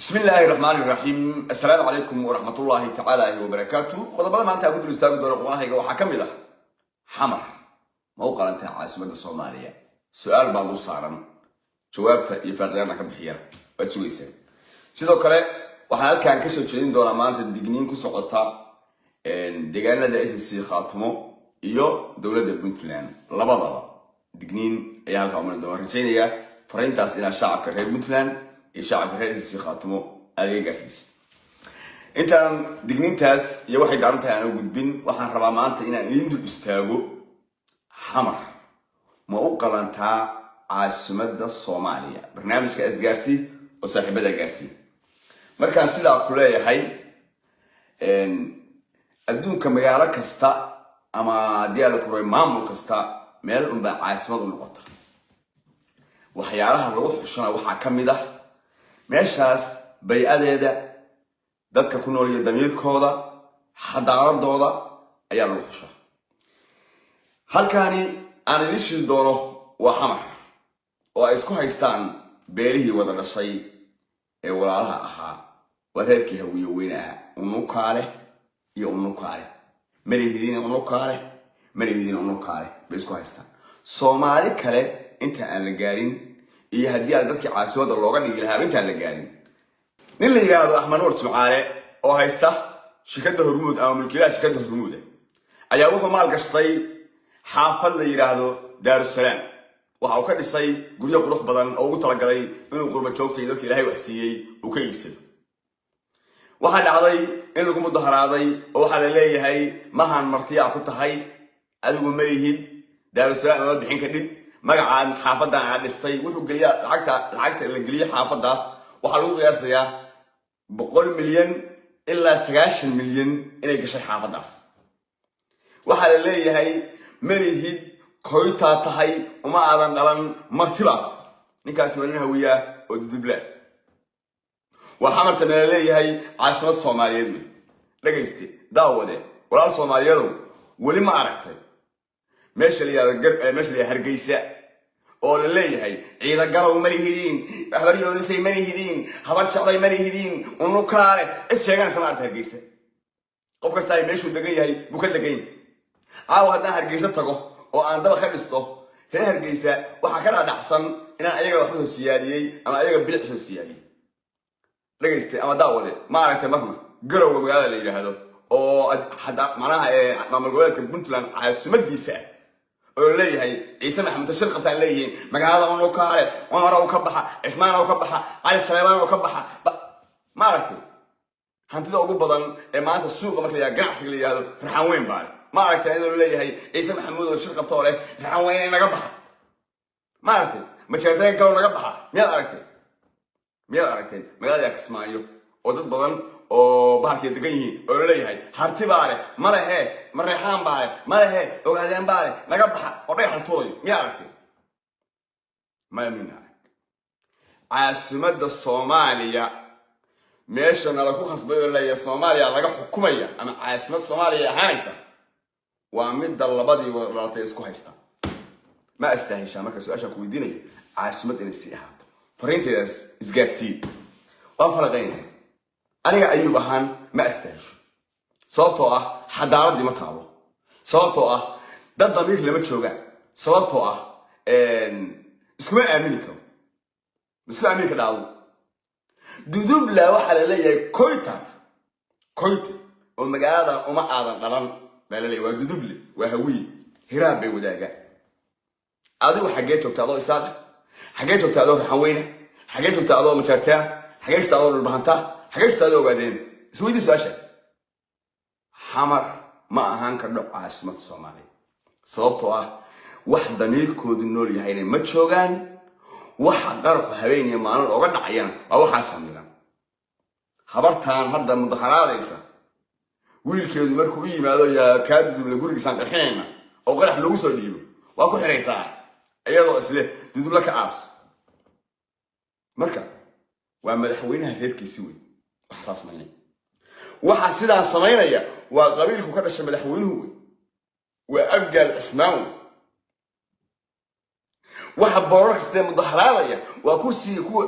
بسم الله الرحمن الرحيم. السلام عليكم ورحمة الله تعالى وبركاته. قضبنا ما أنت أقول الأستاذ دور قرآن هيجا وحكم له حمر موقع أنت عاصمة الصومالية. سؤال بعض الصارم جوابته يفرقنا كبحيرة بسويسة سيدو كله وحنا كان كسر شدين دور ما أنت الدجنين كسقطها دجاجنا ده إسم خاتمه إيو دولة بنتلان لبضة دجنين أيها كمان دور رجينية فرنتاس إلى شعب كرهي بنتلان الشعب الرئيسي سي خاتمه أدي جاسيس. أنت دقنين تاس يا واحد عرضها أنا وجودين وحن ربع ما أنت إنا نيندو استاجو حمر ما أوقع أنت عاصمة الصومالية برنامج كأس جارسي وصاحبة جارسي. مركان سيدا كلها هاي إن أدون كمجال كستا أما ديالك روي مامو كستا مال عاصمة النقطة وحيارها الروح شنا وحكم ده meeshaas bay-adeeda dadka ku nool iyo damiirkooda xadaaradooda ayaa lagu xushaa. Halkani aan idin shil doono waa xamar oo ay isku haystaan beelihii wada dhashay ee walaalaha ahaa wareerkii hawiyo weynaha unukaale iyo unukaale marihidin unukaale bay isku haystaan. Soomaali kale inta aan la gaarin iyo haddii aad dadkii caasimada looga dhigi lahaa intaan la gaarin nin la yiraahdo Axmed Nuur Jimcaale oo haysta shirkadda Hormuud ama mulkiilaha shirkadda Hormuud ayaa wuxuu maal gashtay xaafad la yiraahdo Daarusalaam waxa uu ka dhisay guryo qurux badan oo ugu talagalay inuu qurba joogtay dadka Ilaahay wax siiyay uu ka iibsado. Waxa dhacday in lagu mudaharaaday oo waxa la leeyahay mahan martiya ku tahay adigu ma yihid Daarusalaam oo bixin ka dhib magacaan xaafadan aan dhistay wuxuu galiya lacagta la galiya xaafadaas waxa lagu qiyaasayaa 100 milyan ilaa 90 milyan inay gashay xaafadaas. Waxa la leeyahay marihid koyta tahay uma aadan dhalan martibaad ninkaas wanaha hawiya oo dudubla waxa martan la leeyahay caasimad Soomaaliyeed dhageyste daawade walaal Soomaaliyeed wali ma aragtay meesha la Hargeysa oo la leeyahay ciida garow ma lihiin habar yoodisay ma lihiin habar jacday ma lihiin unukaale is sheegan samaarta Hargeysa qof kasta ay meeshu degan yahay buu ka degan aaw haddaan Hargeysa tago oo aan daba ka dhisto reer Hargeysa waxa ka dhacsan inaan ayaga wax soo siyaadiyay ama ayaga bilic soo siyaadiyay dhageyste ama daawade ma aragtay marna garow magaalada la yiraahdo oo hadda macnaha maamul goboleedka Puntland caasimadiisa oo leeyahay Ciise Maxamed shir qabtaan leeyihiin magaalada uu ka hare Umar uu ka baxa Ismaan uu ka baxa Ali Salmaan uu ka baxa ma aragtay hantida ugu badan ee maanta suuqa marka la ganacsiga la yiraahdo raxan weyn baa ma aragtay inuu leeyahay Ciise Maxamed oo shir qabto leh raxan weyn inaga baxa ma aragtay ma jeerteen ka naga baxa miyaad aragtay magaalada Kismaayo oo dad badan oo baarkii degan yihiin oo leeyahay harti baale ma lehe ma reexaan baale ma lehe ogaadeen baale naga baxa oo dhagax tooyo miyaa aragtay ma mina caasimada Soomaaliya meesha lagu khasbay oo leeyahay Soomaaliya laga xukumaya ama caasimada Soomaaliya ahaanaysa waa mid labadii walaaltay isku haysta ma astaahisha marka su'aasha ku weydiinay caasimada inay si ahaato fariinteedas isgaarsiin waa farqaynay aniga ayuu ahaan ma astaahisho sababtoo ah xadaaradii ma taabo sababtoo ah dad damiir lama joogaan sababtoo ah iskuma aamini ka dhaado dudubla waxa la leeyahay koyta oo magaalada uma aadan dhalan baa la leeyahay waa duduble waa hawi hiraab bay wadaaga adigu xagee joogtaa adoo isaaq xagee joogtaa adoo raxan weyna xagee joogtaa adoo majartaa xagee joogtaa adoo dhulbahanta xagee joogtaa ogaadeen isweydi su'aasha xamar ma ahaan ka dhac caasimad Soomaaliya sababtoo ah wax damiirkoodu nool yahay ma joogaan wax qarx habeen iyo maalin uga dhacayaan waa waxa sameeyaan habartaan hadda mudaharaadaysa wiilkeedu markuu u yimaado yaa kaadidub la gurigiisan qarxinayna oo qarax lagu soo dhiibo waa ku xiraysaa iyadoo isle didub la ka aas marka waa madaxweynaha reerkiisii weyn wax saasmaynay waxa sidaa sameynaya waa qabiilku ka dhashay madaxweynuhu waa abgaal Ismaan waxa boorarka sidee mudaharaadaya waa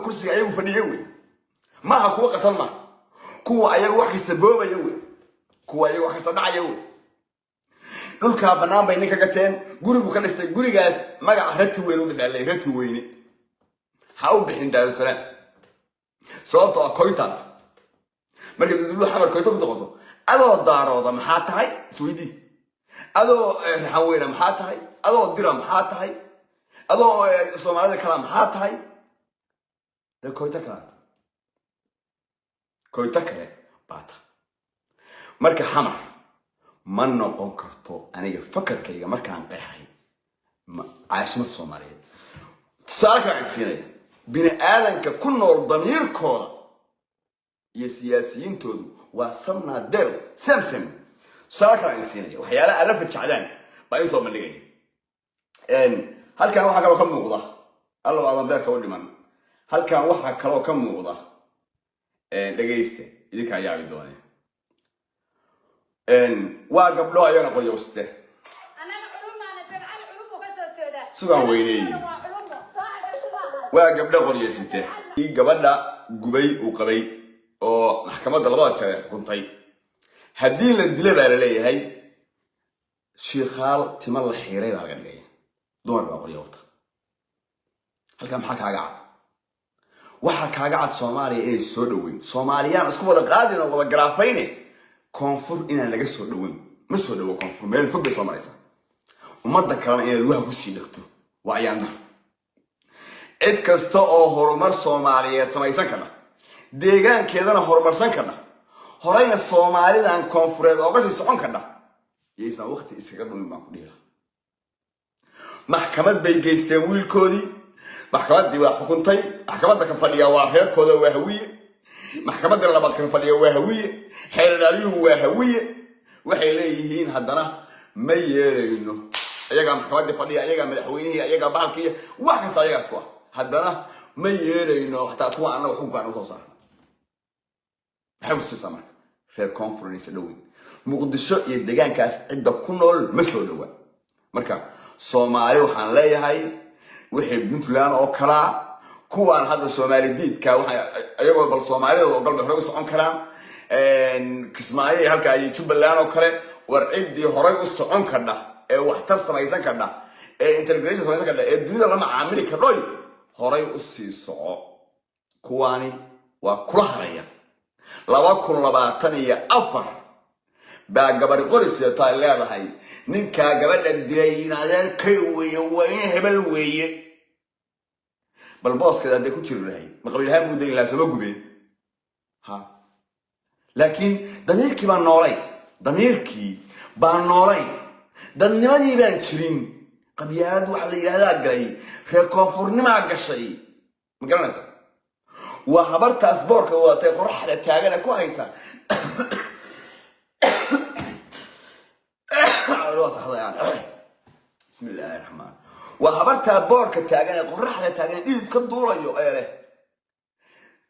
kursiga ayagu fadhiyo weyn ما هكو قتلنا كوا أيقو وحكي سبوبة يوي كوا أيقو وحكي صدع يوي دول كابنام بينك كتين قري بكرة قري جاس ما قاعد رتي وين ولا عليه رتي ويني حاول بحين دار السلام صوت أكويتان مركز يقولوا حمر كويتان بتقطع أدو الدار هذا محات هاي سويدي أدو حوينا محات هاي أدو الدرهم محات هاي أدو صومالي كلام محات هاي ده كويتا كلام كويتا كلام باتا مركز حمر ما نقول كرتو أنا فكر كيجا مركز عن قحي عاصمة الصومالية تصارك عن سيناء بين آدم ككل الضمير كورا يا سياسيين تودو وصلنا درو سمسم تصارك عن سيناء وحيالا ألف الشعدان باين صوم اللي جاي إن هل كان واحد كم موضة الله أعلم بك أقول من هل كان واحد كم موضة دقيسته إذا كان يعبد دوني إن وقبل لا ينقل يوسته أنا العلوم أنا تبع العلوم وبس كذا سوى ويني وقبل قول يسته قبل لا جبي وقبي أو محكمة الغلط شايف كنتي هدين الدليل على ليه هاي شيخال تمل الحيرة على جاي دور بقول يوتا هل كان حكى قاعد وحكى قاعد سومالي إيه سودوين سوماليان اسكو ولا قادين ولا جرافيني كونفور إن لقى سودوين مش سودو كونفور ما الفرق سومالي صح وما ذكرنا إيه الوها بسي دكتور وعيانا إد كستا أو هرمر سوماليات سمايسان كنا ديجان كذا هرمر سان كنا هراين السومالي ده عن كونفورات أو بس يسقون كنا يسا وقت إسكابه من معقولها محكمة بيجيستين ويل كودي محكمة دي وحكمتي محكمة ده كان فديا واحد كودا وهوية محكمة ده لما كان فديا وهوية حيراليه وهوية وحيليهين حدنا ما يرينه أيها محكمة دي فديا أيها مدحوينه أيها بالكية واحد صايع سوا حدنا ما يرينه حتى أطلع أنا وحكم أنا وصار حفظ سمك في الكونفرنس دوين مقدسة يدقان كاس عند كل مسؤول مركب Soomaali waxaan leeyahay wixii Puntland oo kala kuwaan hadda Soomaali diidka waxa ayagoo bal Soomaalida oo galbeed hore u socon karaan Kismaayo halka ay Jubbaland oo kale war cidii hore u socon karna ee waxtar samaysan karna ee integration samaysan karna ee dunida la macaamili karno hore u sii soco kuwaani waa kula haraya 2024 baa gabar qoris ee taa leedahay ninka gabadha dilay inaadeen kay weeye wayne hebel weeye bal booska dadku ku jirnahay ma qabiilha muddo ilaa soo gubeen ha laakiin damiirkii baa noolay dadnimadii baan jirin qabyaalad wax la yiraahdaa galay reer koonfurnima gashay ma garanaysa waa habartaas boorka wadatay qorraxda taagana ku haysa بسم الله الرحمن وخبرتها بوركة تاجنا قرحة تاجنا إذا تكدورا يقاله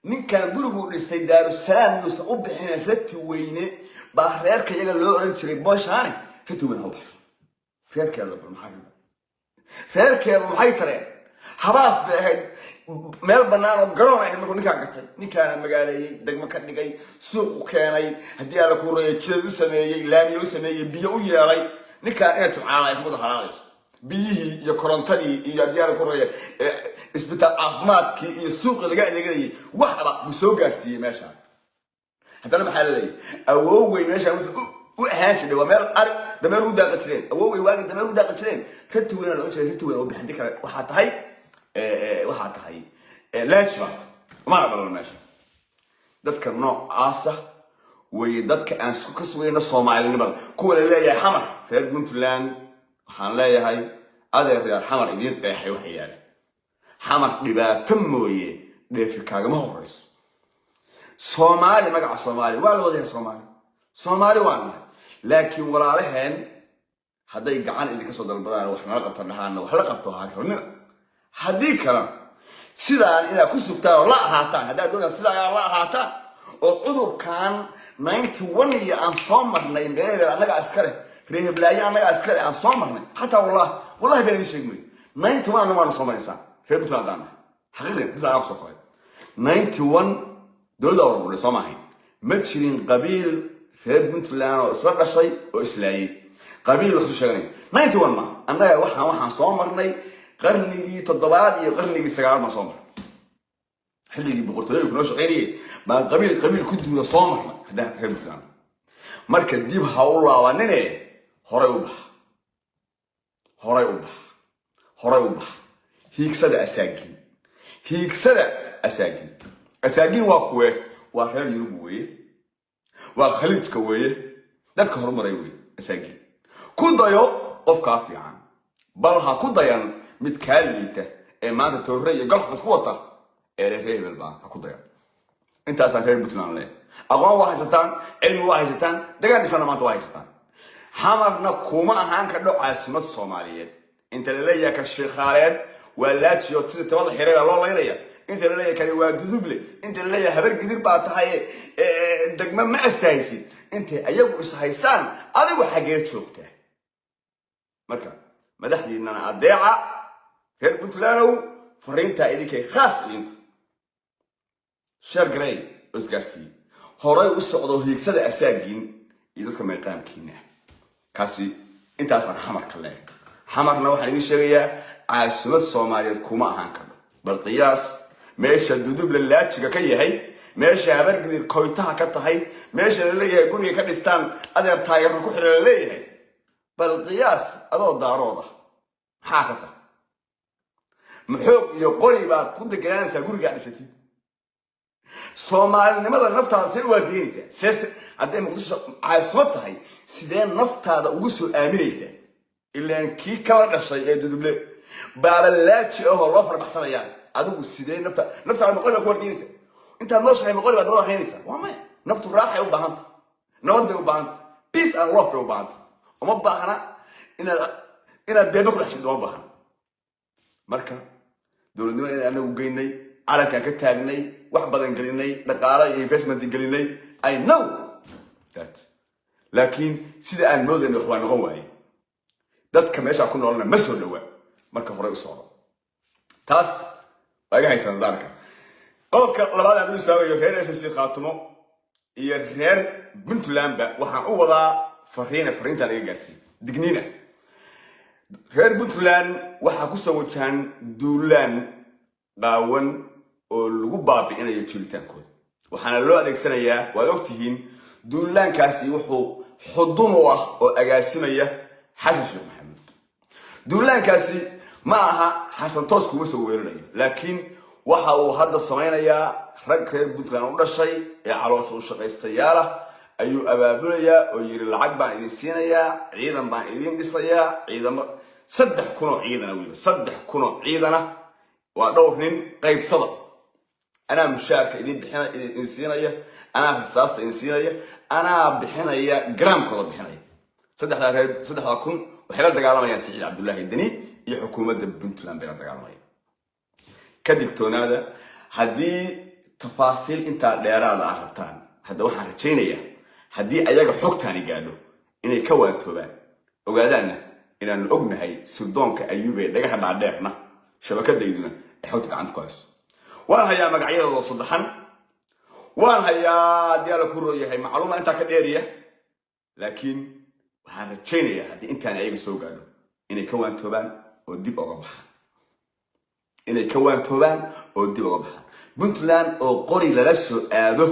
نين كان جربوا الاستدار السلام يوسف حين رتي وينه بحرير كيجا لو أنتري باش هاني رتي من هو بحر فير كذا بالمحاكم فير كذا محيطرة حباس بهاد مال بنانا قرنا إحنا كنا كعكتي نكان مقالي دق مكان نجاي سوق كاني هدي على كورة كذا سمية لامي وسمية بيو ياري نكان إيه تبعنا يحمد خلاص بيه يكرنتني يدي على كورة إثبات عظمات كي السوق اللي قاعد يجري واحد بسوق قاسي ماشى حتى أنا محلي أووي ماشى وهاش ده ومال أر ده مال ودا قتلين أووي واجد ده مال ودا قتلين كنت وين أنا قلت كنت وين وبحدك واحد هاي واحد هاي ليش ما أعرف والله ماشي دتك النوع عاصة ودتك أنسو كسوين الصومالي نبغى كل اللي يا حمر في بنتلان حن لا يا هاي هذا يا حمر يدين قيحي وحيالي حمر دبا تمويه دفي كاغا ما هو رئيس صومالي مقع صومالي ولا وضع صومالي وانا لكن ولا لهن هذا يقعان اللي كسر البلدان وإحنا لقبت النهارنا وحلقبتها هكذا هذي كلام سيدان إذا كسبتها لا هاتان هذا دون سيدان لا هاتان العذر كان 91 يا أن صامرنا يمكن أنا عسكري ريه بلاي أنا عسكري أن صامرنا حتى والله بيني شيء مني 91 أنا صامر إنسان ريه بتلا دانا حقيقة بتلا أقصى قوي 91 dowladda oo Soomaaliya ma jirin qabiil reer Puntland oo isla dhashay oo islaayay qabiil wax sheeganay 91 ma annaga waxaan soo marnay qarnigii 7 iyo qarnigii 9 ma soo marnay xilligii boqortooyada noo shaqeynayay ma qabiil ku duula soo marnay hadaa reer Puntland marka dib ha u laabanine horay u bax hiigsada asaagin waa kuwe waa reer Yurub weeye waa khaliijka weeye dadka horumaray weeye asaagin ku dayo qofka fiican bal ha ku dayan mid kaaliita ee maanta toorre iyo galka isku wata ee reer hebel baa ha ku dayan intaas aan reer Puntland leh aqoon waa haysataan cilmi waa haysataan dagaan dhisana maanta waa haysataan xamarna kuma ahaan ka dhac caasimad Soomaaliyeed inta la leeyahay ka sheekhaaleed waa laajiyo sida tabal xireega loo leeyahay inta la leeyahay kani waa duduble inta la leeyahay habar gidir baa tahay degma ma astaayshi inta ayagu is haystaan adigu xagee joogtaa marka madaxdiinana adeeca reer Puntland fariinta idinkay khaas inta shar grey isgaarsi horay u socdo hiigsada asaagin iyo dadka meeqaamkiina kaasi intaas aan xamarka leeyahay xamarna waxaan idin sheegayaa caasimad Soomaaliyeed kuma ahaan karo bal qiyaas meesha duduble laajiga ka yahay meesha habar gidir koytaha ka tahay meesha la leeyahay guriga ka dhistaan adeer taageero ku xiran leeyahay bal qiyaas adoo daarooda maxaa ka tahay maxoog iyo qori baad ku deganaysaa guriga dhisatid Soomaalinimada naftaada si waa diinaysaa haddii Muqdisho caasimad tahay sidee naftaada ugu soo aaminaysaa ilaan kii kala dhashay ee duduble baabalaaji oo loo farbaxsanaya adigu sidee naftaada maqal ku wardiinaysa inta noo shahay maqal baad wada haynaysa waa ma naftu raaxay u baahanta nabad bay u baahanta peace and love bay u baahanta uma baahna inaad beeba ku dhashay uma baahna marka dowladnimada anagu geynay calankan ka taagnay wax badan gelinay dhaqaale iyo investment gelinay I know that laakiin sida aan moodayno wax waa noqon waayay dadka meesha ku noolna ma soo dhawaa marka hore u socdo taas laga haysan daarka qodobka labaad aan u istaagayo reer SSC Khaatumo iyo reer Puntland waxaan u wadaa fariinta laga gaarsiin digniina reer Puntland waxa ku soo wajahan duulaan qaawan oo lagu baabi'inayo jiritaankooda waxaana loo adeegsanayaa waad ogtihiin duulaankaasi wuxuu xudun u ah oo agaasimaya xasan sheekh maxamed duulaankaasi ma aha xasan toos kuma soo weerarayo laakiin waxa uu hadda samaynayaa rag reer Puntland u dhashay ee caloosha u shaqaystayaal ayuu abaabulayaa oo yiri lacag baan idin siinayaa ciidan baan idin dhisayaa ciidamo 3,000 ciidan waliba 3,000 ciidana waa dhowr nin qaybsada أنا مشارك إذن سينايا أنا حساس إذن سينايا أنا بحنايا جرام كله بحنايا صدق أكون وحلال دجالة ما ينسيد عبد الله الدني يحكومة بنتلان بين دجالة ما كدكتور هذا هدي تفاصيل أنت ديرا على أخطان هذا واحد رجينيا هدي أياك حق تاني قالوا إن يكون توبان وقالنا إن الأجنة هي سودان كأيوبي دجاه بعدنا شبكة ديدنا يحوطك عند كويس وأنا هيا مقعية الله صدحن وأنا هيا ديالك الرؤية هي معلومة أنت كديرية لكن وحنا تشينية هذه أنت أنا أيق سوق قالوا إن يكون توبان ودي بقبحان إن يكون توبان ودي بقبحان Puntland أو قري للسو آده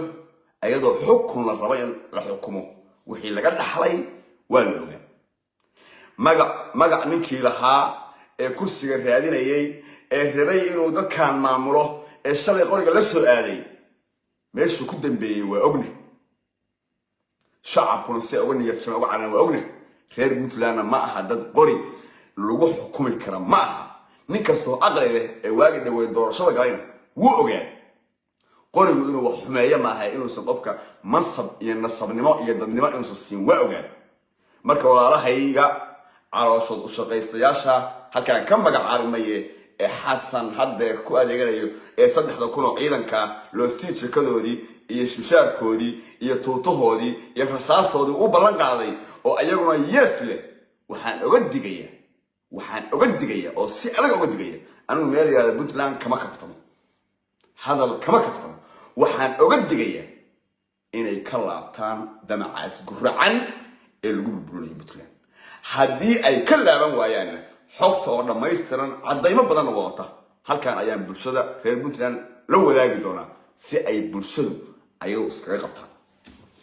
أيضا حكم للربيع لحكمه وحي لقد حلي والملوك مقع ننكي لها كرسي الرياضين أيي الربيع إنه ده كان معموله الشغل قرية لسه آلي ماشي كده بي وأغني شعب كونسي أغني يتشمع وعنا وأغني غير Puntland ما أحدد قري لوجو حكومة الكرام معها نكسر أغلى واجد ويدور شغل قاين وأغني قري إنه وحماية معها إنه سببك منصب ينصب نماء يدنماء إنه سين وأغني مركب ولا هيجا على شط الشقيستياشة هل كان كم بقى عارمية حسن هذا كو أديجريو صدق كونو عيدا كا لو ستيتش كدودي يشمشار كودي يتوتوهودي يفرساستودي وبلان قاضي أو أيقونا يسله وحن أقد جيا أو سألك أقد جيا أنا مالي هذا Puntland كما كفتم هذا كما كفتم waxaan oga digayaa inay ka laabtaan damacaas guracan ee lagu burburinayo Puntland haddii ay ka laaban waayaan xogta oo dhammaystiran caddaymo badan oo wata halkan ayaan bulshada reer Puntland la wadaagi doonaa si ay bulshadu ayagu iskaga qabtaan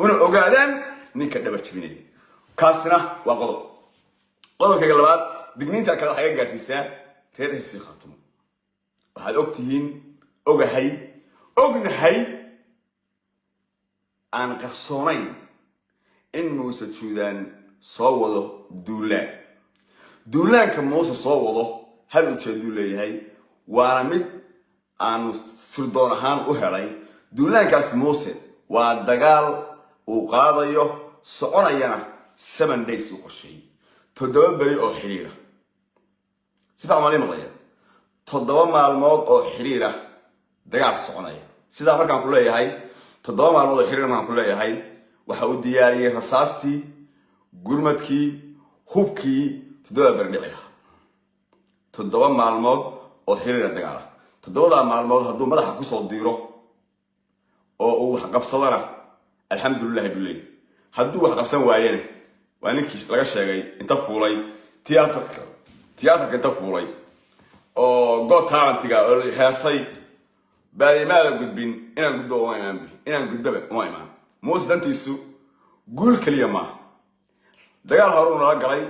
una ogaadaan ninka dhabar jabinaya kaasina waa qodobka labaad digniinta kale waxay gaarsiisaa reer Hesii Khaatumo waxaad ogtihiin ognahay aan qarsoonayn in Muuse Juudaan soo wado duulaanka Muuse soo wado hal ujeedo leeyahay waana mid aan sirdoon ahaan u helay duulaankaas Muuse waa dagaal uu qaadayo soconayana 7 days u qorshay 7 bari oo xiriir ah sida maali maqlaya 7 maalmood oo xiriir ah dagaal soconaya sida markaan ku leeyahay 7 maalmood oo xiriir markaan ku leeyahay waxa uu diyaariyay rasaastii gurmadkii hubkii 7 bari dhici lahaa 7 maalmood oo xiriir dagaal ah 7 maalmood hadduu madaxa ku soo diiro oo uu wax qabsadana alxamdulillah billahi hadduu wax qabsan waayeen waa ninkii laga sheegay inta fuulay tiyaatarka inta fuulay oo go talentiga oo heesay baarimaada gudbin inaan gudbaba uma imaan Muuse dantiisu guul kaliya ma dagaal hore la galay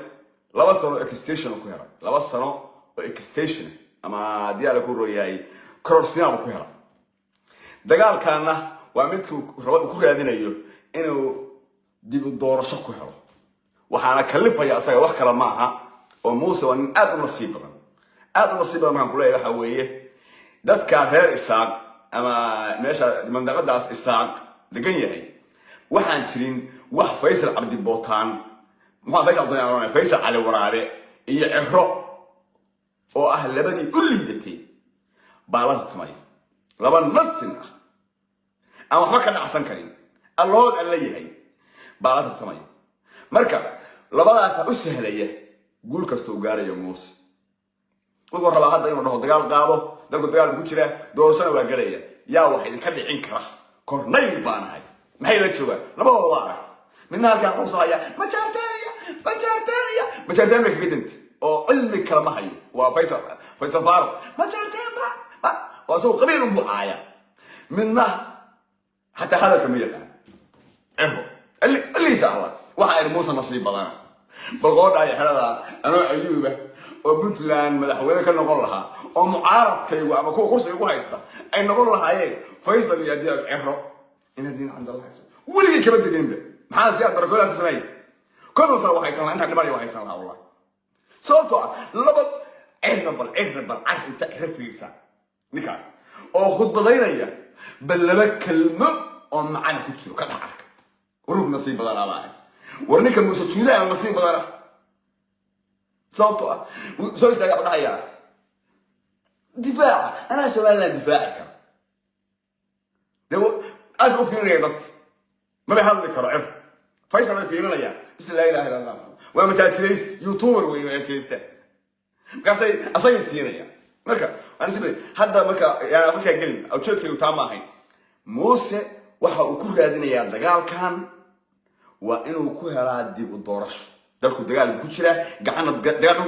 2 sano extension ku heray 2 sano oo extension ama diyaar ku rooyay kororsiin ku heray dagaalkaana waa midku ku raadinayo inuu dib u doorasho ku helo waxaana kalifaya asaga wax kala ma aha oo Muuse waa aad u nasiib badan markaan ku leeyahay waxa weeye dadka reer Isaaq ama meesha mandaqadaas Isaaq degan yahay waxaan jirin wax Faysal Cabdi Bootaan Faysal Cali Waraabe iyo Ciro oo ah labadii u liidatay baalada tamay laba nafsin ah aan waxba ka dhacsan karin allahood alla yahay baalada tamay marka labadaas u sahlaya guul kasta u gaarayo Muuse wuxuu rabaa hadda inuu dhaho dagaal qaado dalku dagaal ku jira doorashada waa galaya yaa wax idin ka dhicin kara kornayl baanahay maxay la joogaan labadooda waa aragtay midna halkaan ku soo haya ma jaartaan ka gidinta oo cilmi kala ma hayo waa Faysal Faaro ma jaartaan ba oo soo qabiil u buucaya midna hatta hadalka ma yaqaan اللي سأله واحد موسى نصيب بدنا بالقول أي حدا أنا أيوبه وبنتلان مدحونا كنا نقول لها ومعارض كي وأما كوسي وهايستا أي نقول لها إيه فيصل يا ديال عرو إن الدين عند الله يسوع ولي كم الدين ده محل سياد بركولات سمايس كل صار وهايسان أنت عندما وهايسان الله صوته لبض عربل عارف أنت عرف يرسل نكاس أو خد بدينا يا بلبك كلمة ومعنا كتير كذا حركة وروح نصيب بدنا معي ورنيك Muuse Juudaan نصيب بدنا صوته سويس لك أبدا يا دفاع أنا سؤال دفاعك لو أشوف في رياضتك ما بيحلك رعب فيصل ما فينا يا بس لا إله إلا الله وما تأجلست يوتيوبر وين تأجلست قصدي أصلا سينا يا مركا أنا سيبني هذا مركا يعني حكي قلنا أو تشوف لي وتعمل هاي Muuse waxa uu ku raadinayaa dagaalkan waa inuu ku helaa dib u doorasho dalku dagaal ku jira dagaal u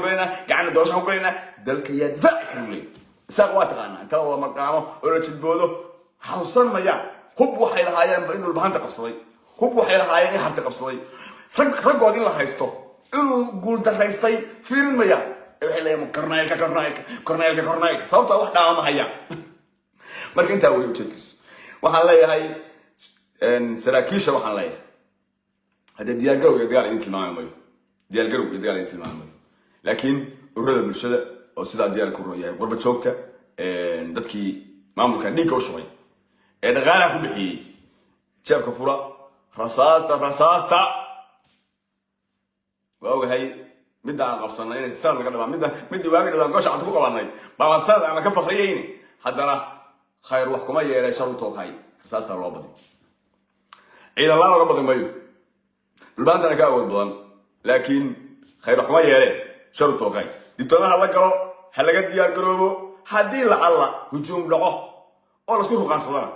galina gacan doorasho u galina dalka yaa difaac kale isaaq waa taqaana inta wada maqaamo oo la jidboodo xawsan maya hub waxay lahaayeen inuu bahanta qabsaday hub waxay lahaayeen in harta qabsaday raggood in la haysto inuu guul daraystay fiirin maya waxay leeyahay korneelka sababta wax dhaama haya marka inta way u jeedkiis waxaan leeyahay saraakiisha waxaan leeyahay هذا ديال قروي ديال أنت المعلومة ديال قروي ديال أنت المعلومة لكن الرد بالشدة أو سلا ديال كروي قرب شوكته دتكي ما ممكن ديك وشوي إذا غانا بحي شاب كفورة رصاصة وأوجه هاي مدة عن قبصنا يعني السنة اللي قبل مدة واجد لو قاش عطوك قبلنا بعد السنة أنا كم فخريين حد أنا خير وحكومة يا شرطوك هاي رصاصة الرابطة إذا الله ربط المايو الباند أنا كأول بلان لكن خير حكومة يا شرطوك هاي ديتنا هلا قالوا هلا قد ديال قروبو هدي لعلا هجوم لقاه ولا سكوت قاصدنا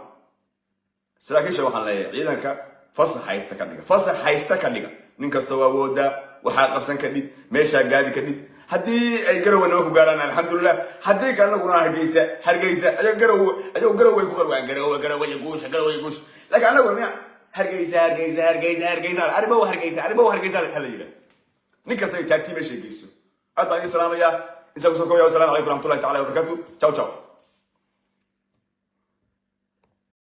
saraakiisha waxaan leeyahay ciidanka fasax haysta ka dhiga fasax haysta ka dhiga nin kasta waa wooda waxa qabsan ka dhig meesha gaadi ka dhig haddii ay garowana ku gaaraan alxamdulillah haddii ka anaguna hargeysa ayo garow way ku qarwaan garow guush laakiin anaguna hargeysa arrimo hargeysa la yira nin kasta ay taagtii meesha geyso aad baan salaamaya inta ku soo koobayo assalamu alaykum warahmatullahi ta'ala wabarakatuh ciao ciao